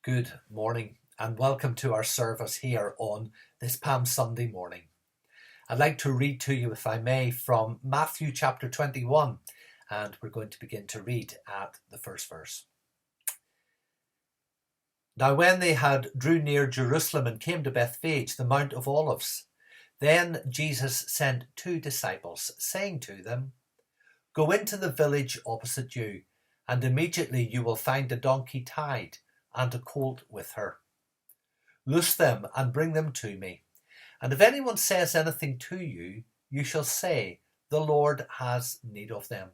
Good morning and welcome to our service here on this Palm Sunday morning. I'd like to read to you, if I may, from Matthew chapter 21, and we're going to begin to read at the first verse. Now when they had drew near Jerusalem and came to Bethphage, the Mount of Olives, then Jesus sent 2 disciples, saying to them, "Go into the village opposite you, and immediately you will find a donkey tied and a colt with her. Loose them and bring them to me. And if anyone says anything to you, you shall say, 'The Lord has need of them,'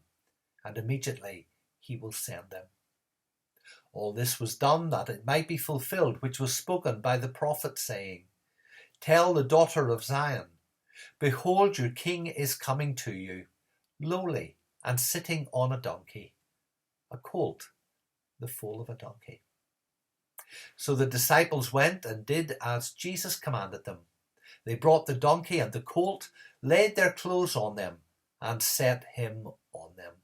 and immediately he will send them." All this was done that it might be fulfilled, which was spoken by the prophet, saying, "Tell the daughter of Zion, behold, your king is coming to you, lowly and sitting on a donkey, a colt, the foal of a donkey." So the disciples went and did as Jesus commanded them. They brought the donkey and the colt, laid their clothes on them, and set him on them.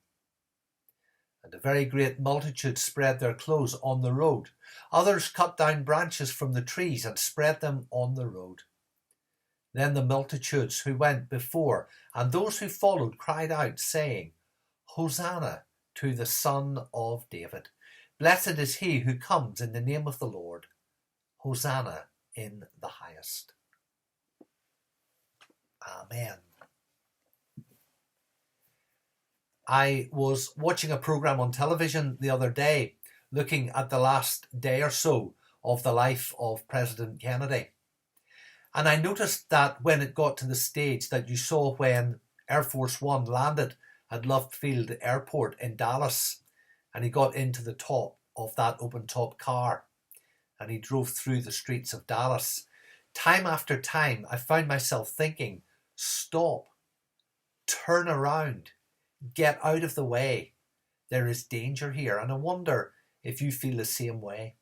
And a very great multitude spread their clothes on the road. Others cut down branches from the trees and spread them on the road. Then the multitudes who went before and those who followed cried out, saying, "Hosanna to the Son of David. Blessed is he who comes in the name of the Lord. Hosanna in the highest." Amen. I was watching a program on television the other day, looking at the last day or so of the life of President Kennedy. And I noticed that when it got to the stage that you saw when Air Force One landed at Love Field Airport in Dallas, and he got into the top of that open-top car and he drove through the streets of Dallas, time after time I found myself thinking, stop, turn around, get out of the way. There is danger here. And I wonder if you feel the same way.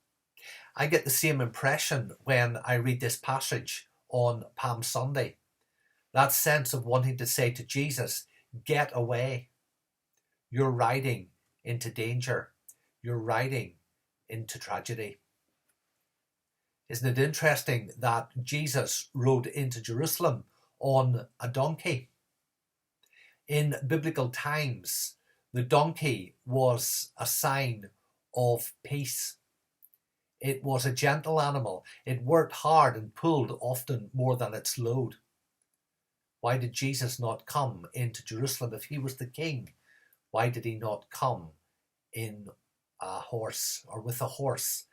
I get the same impression when I read this passage on Palm Sunday. That sense of wanting to say to Jesus, get away. You're riding into danger. You're riding into tragedy. Isn't it interesting that Jesus rode into Jerusalem on a donkey? In biblical times, the donkey was a sign of peace. It was a gentle animal. It worked hard and pulled often more than its load. Why did Jesus not come into Jerusalem if he was the king? Why did he not come in a horse, or with a horse,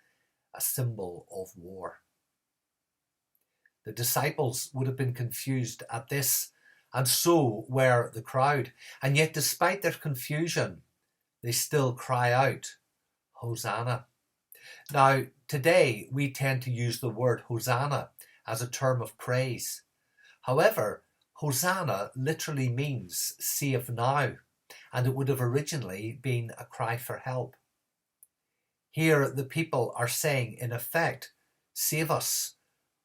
a symbol of war? The disciples would have been confused at this, and so were the crowd. And yet, despite their confusion, they still cry out, "Hosanna." Now, today we tend to use the word Hosanna as a term of praise. However, Hosanna literally means save now, and it would have originally been a cry for help. Here the people are saying, in effect, save us,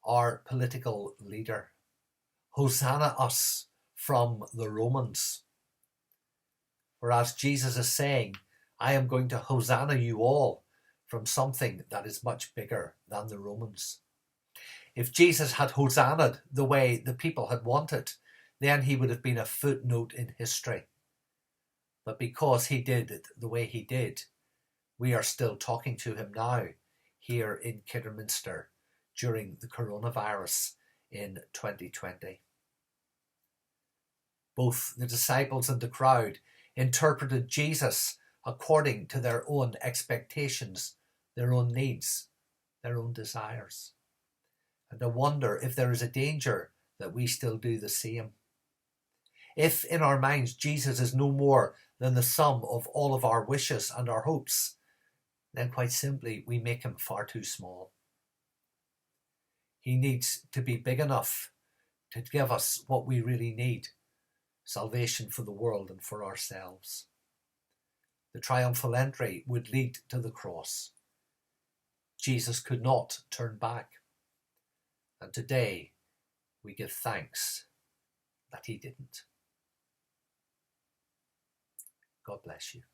our political leader. Hosanna us from the Romans. Whereas Jesus is saying, I am going to Hosanna you all from something that is much bigger than the Romans. If Jesus had Hosanna'd the way the people had wanted, then he would have been a footnote in history. But because he did it the way he did, we are still talking to him now here in Kidderminster during the coronavirus in 2020. Both the disciples and the crowd interpreted Jesus according to their own expectations, their own needs, their own desires. And I wonder if there is a danger that we still do the same. If in our minds Jesus is no more than the sum of all of our wishes and our hopes, then quite simply we make him far too small. He needs to be big enough to give us what we really need: salvation for the world and for ourselves. The triumphal entry would lead to the cross. Jesus could not turn back. And today we give thanks that he didn't. God bless you.